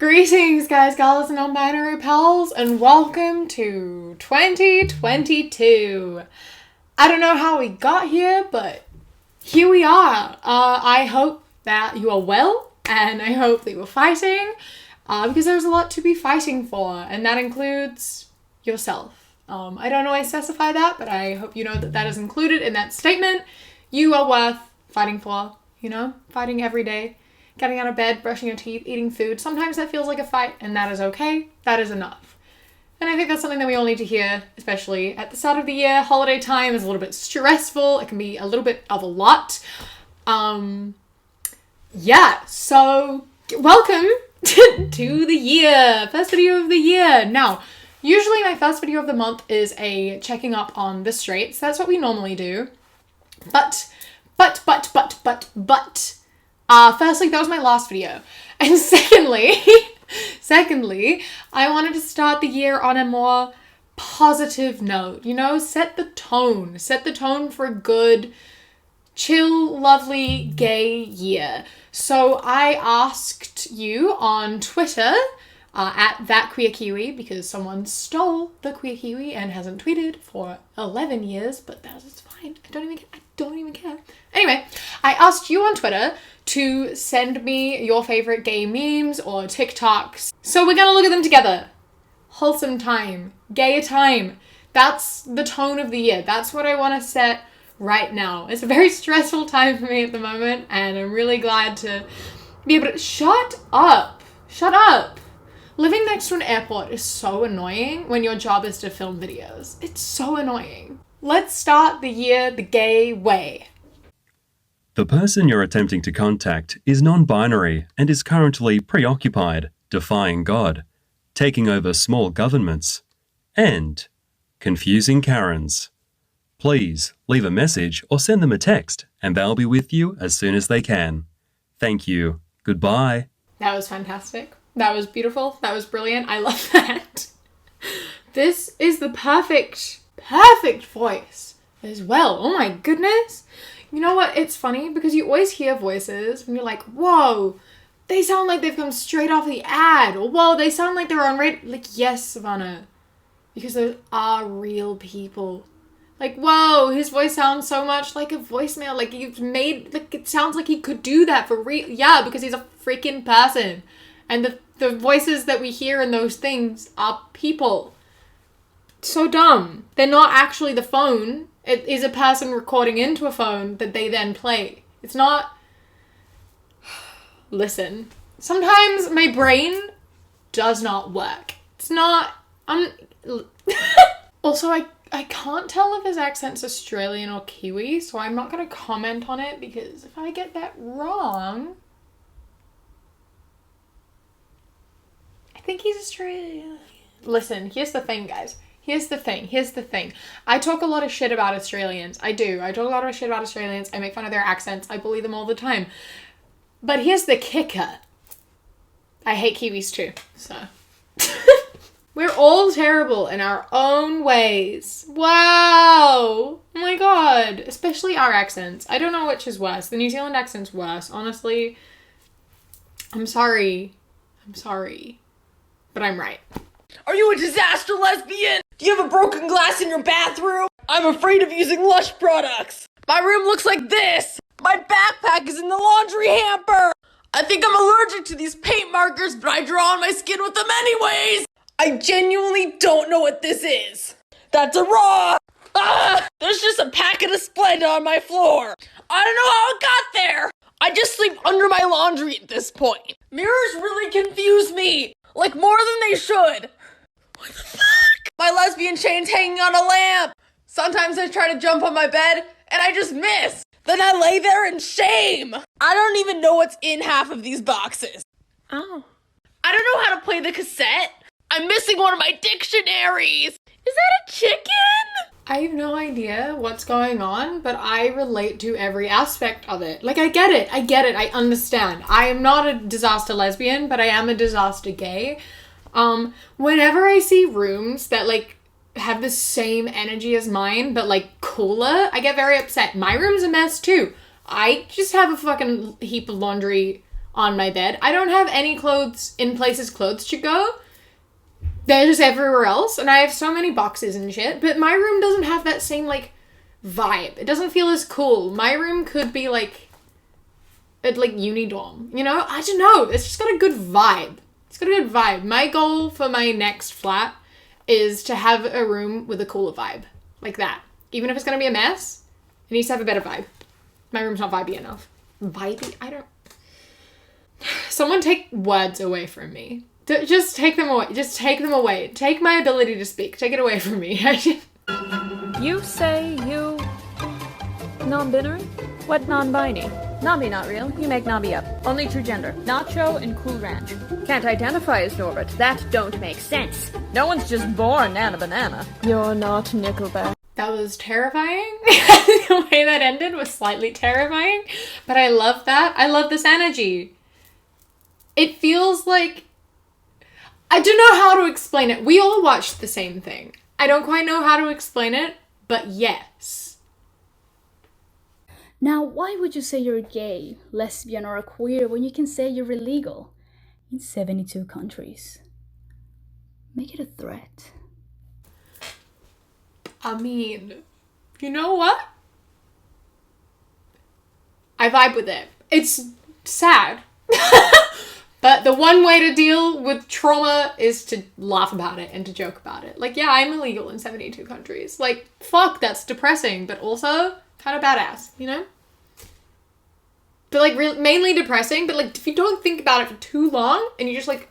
Greetings, guys, gals, and non-binary pals, and welcome to 2022. I don't know how we got here, but here we are. I hope that you are well, and I hope that you're fighting, because there's a lot to be fighting for, and that includes yourself. I don't always specify that, but I hope you know that that is included in that statement. You are worth fighting for, fighting every day. Getting out of bed, brushing your teeth, eating food. Sometimes that feels like a fight, and that is okay. That is enough. And I think that's something that we all need to hear, especially at the start of the year. Holiday time is a little bit stressful. It can be a little bit of a lot. So welcome to the year. First video of the year. Now, usually my first video of the month is a checking up on the straights. That's what we normally do. But, firstly, that was my last video. And secondly, I wanted to start the year on a more positive note, set the tone for a good, chill, lovely, gay year. So I asked you on Twitter, at that queer Kiwi, because someone stole the queer Kiwi and hasn't tweeted for 11 years, but that's fine. I don't even care. Anyway, I asked you on Twitter to send me your favorite gay memes or TikToks. So we're gonna look at them together. Wholesome time, gay time. That's the tone of the year. That's what I want to set right now. It's a very stressful time for me at the moment, and I'm really glad to be able to... Shut up. Living next to an airport is so annoying when your job is to film videos. It's so annoying. Let's start the year the gay way. The person you're attempting to contact is non-binary and is currently preoccupied, defying God, taking over small governments, and confusing Karens. Please leave a message or send them a text and they'll be with you as soon as they can. Thank you. Goodbye. That was fantastic. That was beautiful. That was brilliant. I love that. This is the perfect voice as well. Oh my goodness. You know what? It's funny because you always hear voices and you're like, whoa, they sound like they've come straight off the ad. Or whoa, they sound like they're on radio. Like, yes, Savannah. Because those are real people. Like, whoa, his voice sounds so much like a voicemail. Like, it sounds like he could do that for real. Yeah, because he's a freaking person. And the voices that we hear in those things are people. So dumb. They're not actually the phone. It is a person recording into a phone that they then play. It's not... Listen. Sometimes my brain does not work. It's not... Also, I can't tell if his accent's Australian or Kiwi, so I'm not going to comment on it because if I get that wrong... I think he's Australian. Listen, here's the thing, guys. Here's the thing. I talk a lot of shit about Australians. I do. I talk a lot of shit about Australians. I make fun of their accents. I bully them all the time. But here's the kicker. I hate Kiwis too, so. We're all terrible in our own ways. Wow. Oh my god. Especially our accents. I don't know which is worse. The New Zealand accent's worse. Honestly, I'm sorry. But I'm right. Are you a disaster lesbian? Do you have a broken glass in your bathroom? I'm afraid of using Lush products. My room looks like this. My backpack is in the laundry hamper. I think I'm allergic to these paint markers, but I draw on my skin with them anyways. I genuinely don't know what this is. That's a raw. There's just a packet of Splenda on my floor. I don't know how it got there. I just sleep under my laundry at this point. Mirrors really confuse me. Like more than they should. What the fuck? My lesbian chain's hanging on a lamp. Sometimes I try to jump on my bed and I just miss. Then I lay there in shame. I don't even know what's in half of these boxes. Oh. I don't know how to play the cassette. I'm missing one of my dictionaries. Is that a chicken? I have no idea what's going on, but I relate to every aspect of it. Like, I get it, I understand. I am not a disaster lesbian, but I am a disaster gay. Whenever I see rooms that, like, have the same energy as mine, but, like, cooler, I get very upset. My room's a mess, too. I just have a fucking heap of laundry on my bed. I don't have any clothes in places clothes should go. They're just everywhere else, and I have so many boxes and shit, but my room doesn't have that same, like, vibe. It doesn't feel as cool. My room could be, like, at, like, uni dorm, you know? I don't know. It's just got a good vibe. It's got a good vibe. My goal for my next flat is to have a room with a cooler vibe. Like that. Even if it's going to be a mess, it needs to have a better vibe. My room's not vibey enough. Vibey? I don't... Someone take words away from me. Just take them away. Just take them away. Take my ability to speak. Take it away from me. You say you... non-binary? What non-binary? Nabi not real. You make Nabi up. Only true gender. Nacho and Cool Ranch. Can't identify as Norbert. That don't make sense. No one's just born Nana Banana. You're not Nickelback. That was terrifying. The way that ended was slightly terrifying. But I love that. I love this energy. It feels like... I don't know how to explain it. We all watched the same thing. I don't quite know how to explain it, but yes. Now, why would you say you're gay, lesbian, or a queer when you can say you're illegal in 72 countries? Make it a threat. I mean, you know what? I vibe with it. It's sad. But the one way to deal with trauma is to laugh about it and to joke about it. Like, yeah, I'm illegal in 72 countries. Like, fuck, that's depressing, but also kind of badass, you know? But, like, mainly depressing, but, like, if you don't think about it for too long and you just, like,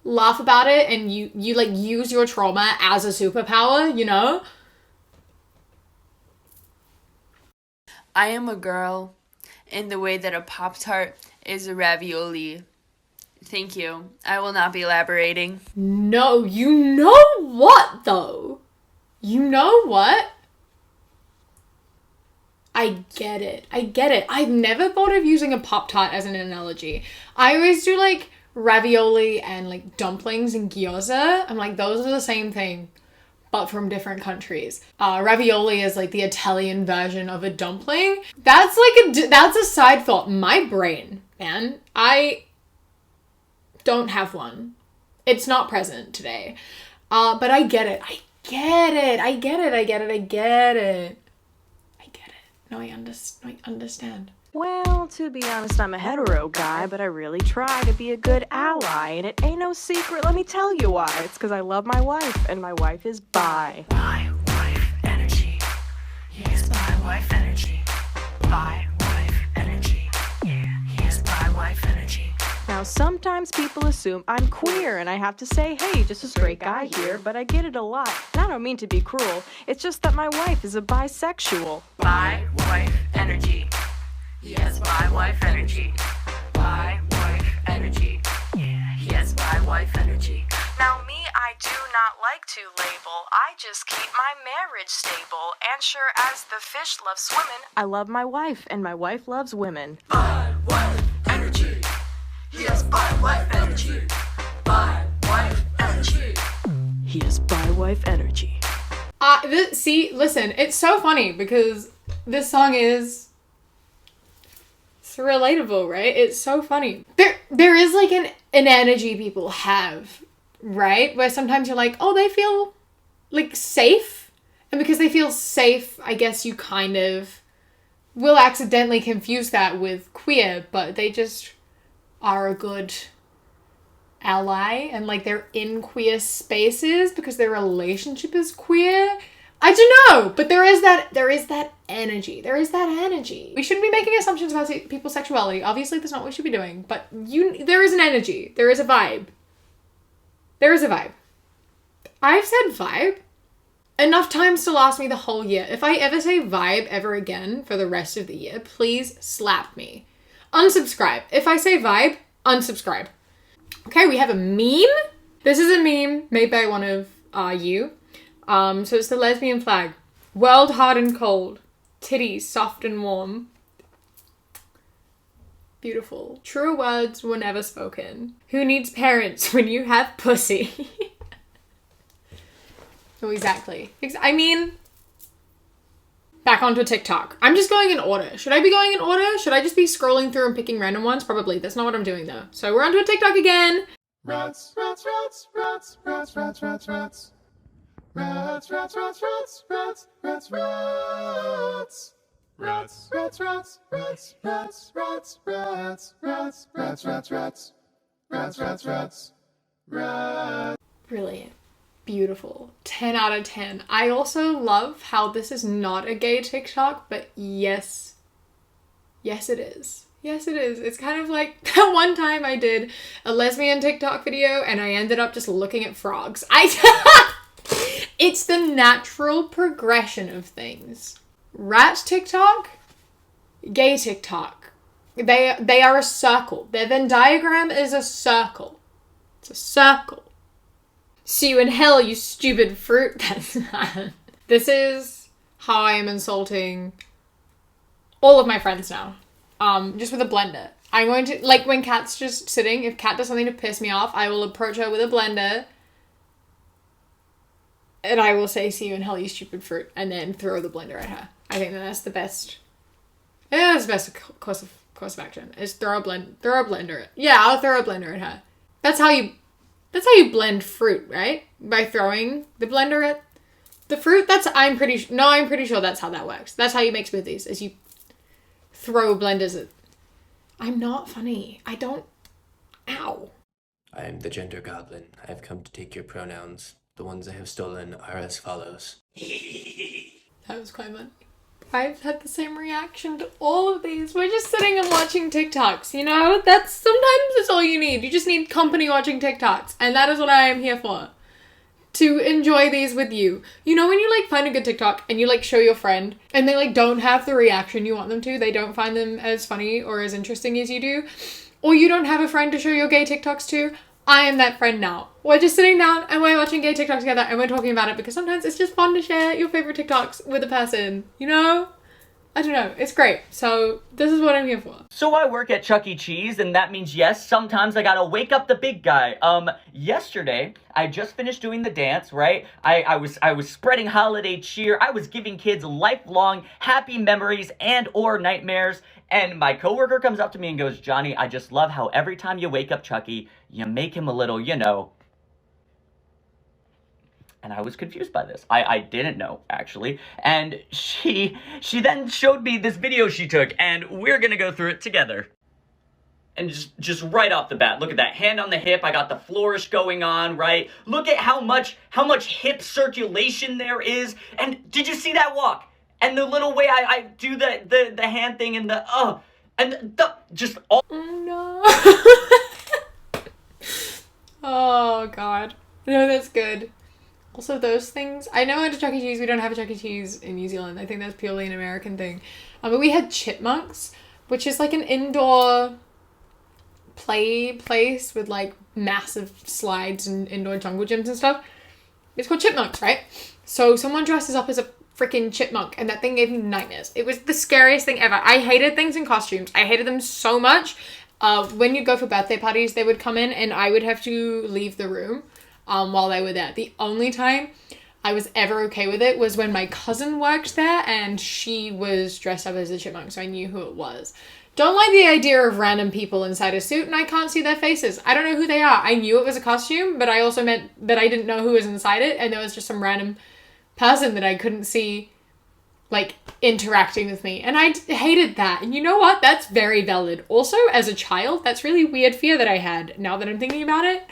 laugh about it and you like, use your trauma as a superpower, you know? I am a girl in the way that a Pop-Tart is a ravioli. Thank you. I will not be elaborating. No, you know what, though? You know what? I get it. I've never thought of using a Pop-Tart as an analogy. I always do, like, ravioli and, like, dumplings and gyoza. I'm like, those are the same thing, but from different countries. Ravioli is, like, the Italian version of a dumpling. That's, like, that's a side thought. My brain, man. I don't have one. It's not present today. But I get it. I get it. No, I understand. Well, to be honest, I'm a hetero guy, but I really try to be a good ally, and it ain't no secret, let me tell you why. It's because I love my wife, and my wife is bi. Bi wife energy. Yes, bi wife energy. Bi wife energy. Yeah, yes, bi wife energy. Now, sometimes people assume I'm queer, and I have to say, hey, just a straight guy here, but I get it a lot. And I don't mean to be cruel, it's just that my wife is a bisexual. Bi wife energy. Yes, bi wife energy. Bi wife energy. Yeah, yes, bi wife energy. Now, me, I do not like to label. I just keep my marriage stable. And sure as the fish love swimming, I love my wife, and my wife loves women. Bi wife energy. Yes, bi wife energy. Bi wife energy. He has bi-wife energy. Listen, it's so funny because this song is so relatable, right? It's so funny. There is like an energy people have, right? Where sometimes you're like, oh, they feel like safe. And because they feel safe, I guess you kind of will accidentally confuse that with queer, but they just are a good ally and like they're in queer spaces because their relationship is queer. I don't know, but there is that energy. We shouldn't be making assumptions about people's sexuality. Obviously, that's not what we should be doing, but there is an energy. There is a vibe. I've said vibe enough times to last me the whole year. If I ever say vibe ever again for the rest of the year, please slap me. Unsubscribe. If I say vibe, unsubscribe. Okay, we have a meme. This is a meme made by one of you. So it's the lesbian flag. World hard and cold. Titties soft and warm. Beautiful. True words were never spoken. Who needs parents when you have pussy? Oh, exactly. I mean, back onto TikTok. I'm just going in order. Should I be going in order? Should I just be scrolling through and picking random ones? Probably. That's not what I'm doing though. So we're onto a TikTok again. Rats, rats, rats, rats, rats, rats, rats, rats. Rats, rats, rats, rats, rats, rats, rats. Rats, rats, rats, rats, rats, rats, rats, rats, rats, rats, rats, rats, rats, rats, rats. Brilliant. Beautiful. 10 out of 10. I also love how this is not a gay TikTok, but yes it is. Yes, it is. It's kind of like that one time I did a lesbian TikTok video and I ended up just looking at frogs. It's the natural progression of things. Rat TikTok, gay TikTok. They are a circle. Their Venn diagram is a circle. It's a circle. See you in hell, you stupid fruit. This is how I am insulting all of my friends now. Just with a blender. I'm going to, like, when Kat's just sitting, if Kat does something to piss me off, I will approach her with a blender and I will say, see you in hell, you stupid fruit, and then throw the blender at her. I think that's the best. Yeah, that's the best course of action. Is throw a blender. Yeah, I'll throw a blender at her. That's how you blend fruit, right? By throwing the blender at the fruit. I'm pretty sure that's how that works. That's how you make smoothies, is you throw blenders at. I'm not funny. I don't. Ow. I am the gender goblin. I have come to take your pronouns. The ones I have stolen are as follows. That was quite funny. I've had the same reaction to all of these. We're just sitting and watching TikToks, you know? Sometimes that's all you need. You just need company watching TikToks. And that is what I am here for. To enjoy these with you. You know when you, like, find a good TikTok and you, like, show your friend and they, like, don't have the reaction you want them to? They don't find them as funny or as interesting as you do? Or you don't have a friend to show your gay TikToks to? I am that friend now. We're just sitting down and we're watching gay TikToks together and we're talking about it because sometimes it's just fun to share your favorite TikToks with a person, you know? I don't know. It's great. So this is what I'm here for. So I work at Chuck E. Cheese, and that means, yes, sometimes I gotta wake up the big guy. Yesterday, I just finished doing the dance, right? I was spreading holiday cheer. I was giving kids lifelong happy memories and or nightmares. And my coworker comes up to me and goes, Johnny, I just love how every time you wake up Chucky, you make him a little, you know. And I was confused by this. I didn't know, actually. And she then showed me this video she took, and we're gonna go through it together. And just right off the bat, look at that. Hand on the hip, I got the flourish going on, right? Look at how much hip circulation there is. And did you see that walk? And the little way I do the hand thing and just all. Oh no. Oh god. No, that's good. Also, those things, I know at a Chuck E. Cheese, we don't have a Chuck E. Cheese in New Zealand. I think that's purely an American thing. But we had chipmunks, which is like an indoor play place with like massive slides and indoor jungle gyms and stuff. It's called chipmunks, right? So someone dresses up as a freaking chipmunk and that thing gave me nightmares. It was the scariest thing ever. I hated things in costumes. I hated them so much. When you go for birthday parties, they would come in and I would have to leave the room while they were there. The only time I was ever okay with it was when my cousin worked there and she was dressed up as a chipmunk, so I knew who it was. Don't like the idea of random people inside a suit and I can't see their faces. I don't know who they are. I knew it was a costume, but I also meant that I didn't know who was inside it and there was just some random person that I couldn't see, like, interacting with me. And I hated that. And you know what? That's very valid. Also, as a child, that's really weird fear that I had now that I'm thinking about it.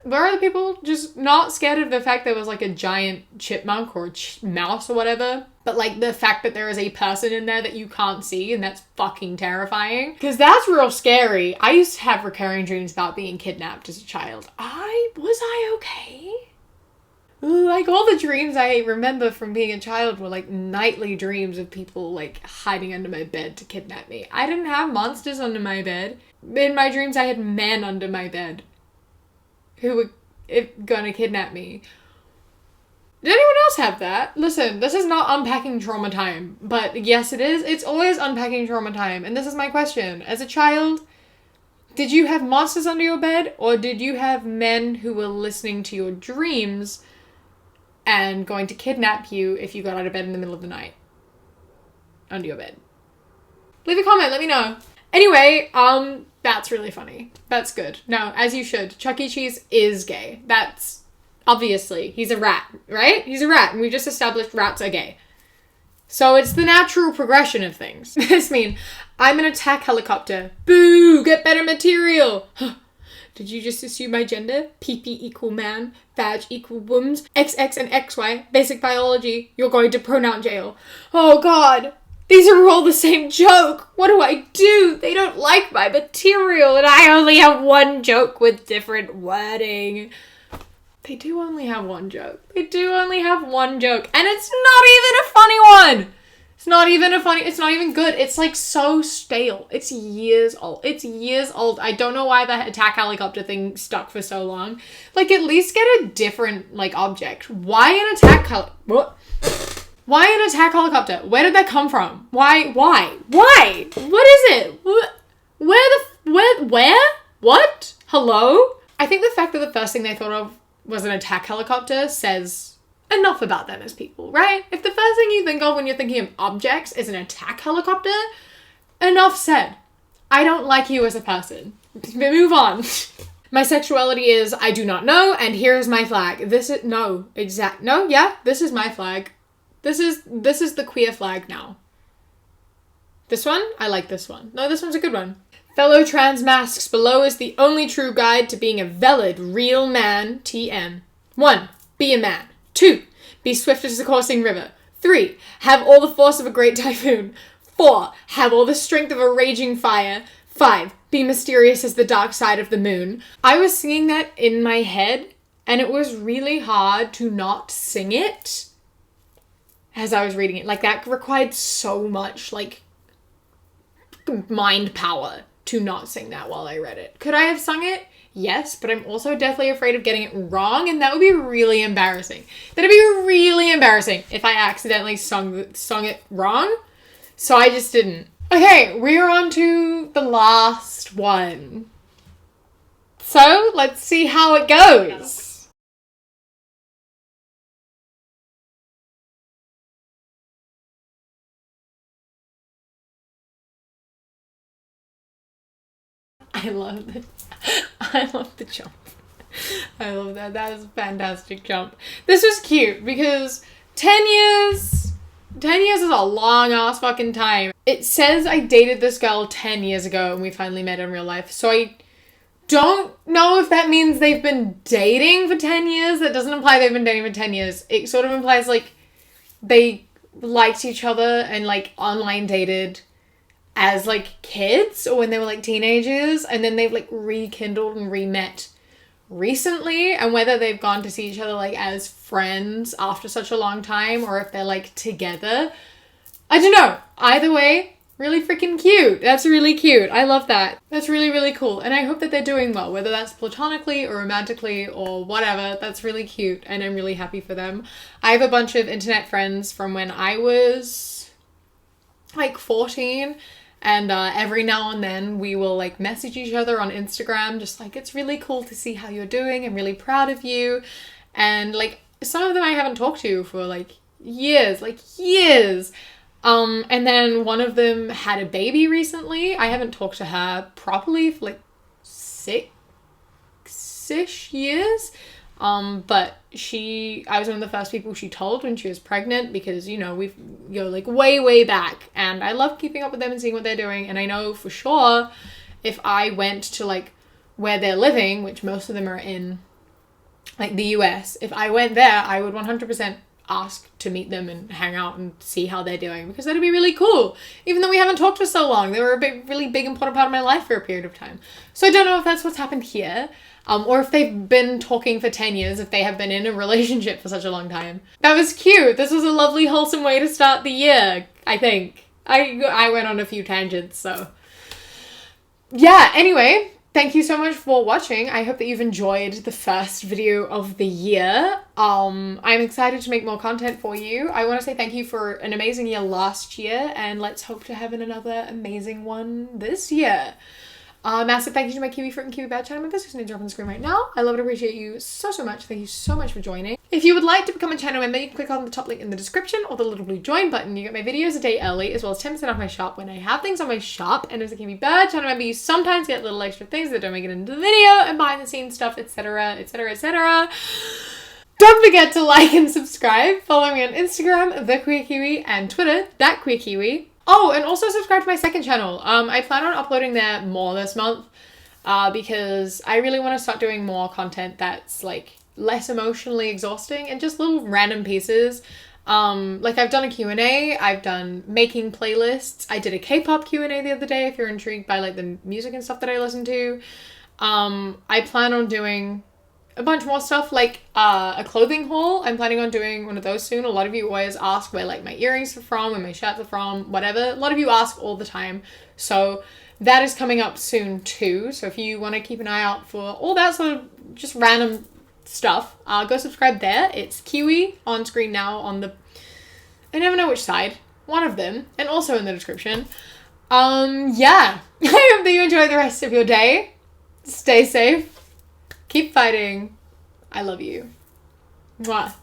Were other people just not scared of the fact there was like a giant chipmunk or mouse or whatever? But like the fact that there is a person in there that you can't see and that's fucking terrifying. Because that's real scary. I used to have recurring dreams about being kidnapped as a child. Was I okay? Like all the dreams I remember from being a child were like nightly dreams of people like hiding under my bed to kidnap me. I didn't have monsters under my bed. In my dreams I had men under my bed who were gonna kidnap me. Did anyone else have that? Listen, this is not unpacking trauma time, but yes it is. It's always unpacking trauma time, and this is my question. As a child, did you have monsters under your bed, or did you have men who were listening to your dreams and going to kidnap you if you got out of bed in the middle of the night? under your bed. Leave a comment, let me know. Anyway, that's really funny. That's good. No, as you should. Chuck E. Cheese is gay. That's obviously, he's a rat, right? He's a rat, and we just established rats are gay. So it's the natural progression of things. This mean, I'm an attack helicopter. Boo, get better material. Did you just assume my gender? PP equal man, vag equal wombs, XX and XY, basic biology. You're going to pronoun jail. Oh God. These are all the same joke. What do I do? They don't like my material and I only have one joke with different wording. They do only have one joke. They do only have one joke. And it's not even a funny one. It's not even good. It's like so stale. It's years old. I don't know why the attack helicopter thing stuck for so long. Like, at least get a different, like, object. Why an attack Why an attack helicopter? Where did that come from? Why? What is it? Where? What? Hello? I think the fact that the first thing they thought of was an attack helicopter says enough about them as people, right? If the first thing you think of when you're thinking of objects is an attack helicopter, enough said. I don't like you as a person. Move on. My sexuality is I do not know, and here's my flag. This is my flag. This is the queer flag now. This one? I like this one. No, this one's a good one. Fellow trans masks, below is the only true guide to being a valid, real man, TM. 1. Be a man. 2. Be swift as the coursing river. 3. Have all the force of a great typhoon. 4. Have all the strength of a raging fire. 5. Be mysterious as the dark side of the moon. I was singing that in my head, and it was really hard to not sing it as I was reading it. Like, that required so much, like, mind power to not sing that while I read it. Could I have sung it? Yes, but I'm also deathly afraid of getting it wrong, and that would be really embarrassing. That'd be really embarrassing if I accidentally sung it wrong. So I just didn't. Okay, we're on to the last one. So let's see how it goes. I love it. I love the jump. I love that. That is a fantastic jump. This was cute because 10 years is a long ass fucking time. It says I dated this girl 10 years ago and we finally met in real life. So I don't know if that means they've been dating for 10 years. That doesn't imply they've been dating for 10 years. It sort of implies like they liked each other and like online dated as like kids or when they were like teenagers, and then they've like rekindled and re-met recently, and whether they've gone to see each other like as friends after such a long time or if they're like together, I don't know. Either way, really freaking cute. That's really cute. I love that. That's really, really cool. And I hope that they're doing well, whether that's platonically or romantically or whatever. That's really cute and I'm really happy for them. I have a bunch of internet friends from when I was like 14. And every now and then we will like message each other on Instagram, just like, it's really cool to see how you're doing. I'm really proud of you. And like some of them I haven't talked to for like years. And then one of them had a baby recently. I haven't talked to her properly for like 6-ish years. But I was one of the first people she told when she was pregnant because, you know, we go like way, way back, and I love keeping up with them and seeing what they're doing. And I know for sure if I went to like where they're living, which most of them are in like the US, if I went there, I would 100% ask to meet them and hang out and see how they're doing, because that'd be really cool. Even though we haven't talked for so long, they were a really big important part of my life for a period of time. So I don't know if that's what's happened here. Or if they've been talking for 10 years, if they have been in a relationship for such a long time. That was cute. This was a lovely, wholesome way to start the year, I think. I went on a few tangents, so. Yeah, anyway, thank you so much for watching. I hope that you've enjoyed the first video of the year. I'm excited to make more content for you. I want to say thank you for an amazing year last year, and let's hope to have another amazing one this year. Massive thank you to my Kiwi Fruit and Kiwi Bad channel members whose names are up on the screen right now. I love and appreciate you so much. Thank you so much for joining. If you would like to become a channel member, you can click on the top link in the description or the little blue join button. You get my videos a day early as well as 10% off my shop when I have things on my shop. And as a Kiwi Bad channel member, you sometimes get little extra things that don't make it into the video and behind the scenes stuff, etc, etc, etc. Don't forget to like and subscribe. Follow me on Instagram, The Queer Kiwi, and Twitter, That Queer Kiwi. Oh, and also subscribe to my second channel. I plan on uploading there more this month because I really want to start doing more content that's like less emotionally exhausting and just little random pieces. Like I've done a Q&A, I've done making playlists. I did a K-pop Q&A the other day if you're intrigued by like the music and stuff that I listen to. I plan on doing a bunch more stuff like a clothing haul. I'm planning on doing one of those soon. A lot of you always ask where like my earrings are from, where my shirts are from, whatever. A lot of you ask all the time. So that is coming up soon too. So if you want to keep an eye out for all that sort of just random stuff, go subscribe there. It's Kiwi on screen now on the, I never know which side, one of them, and also in the description. Yeah. I hope that you enjoy the rest of your day. Stay safe. Keep fighting. I love you. Mwah.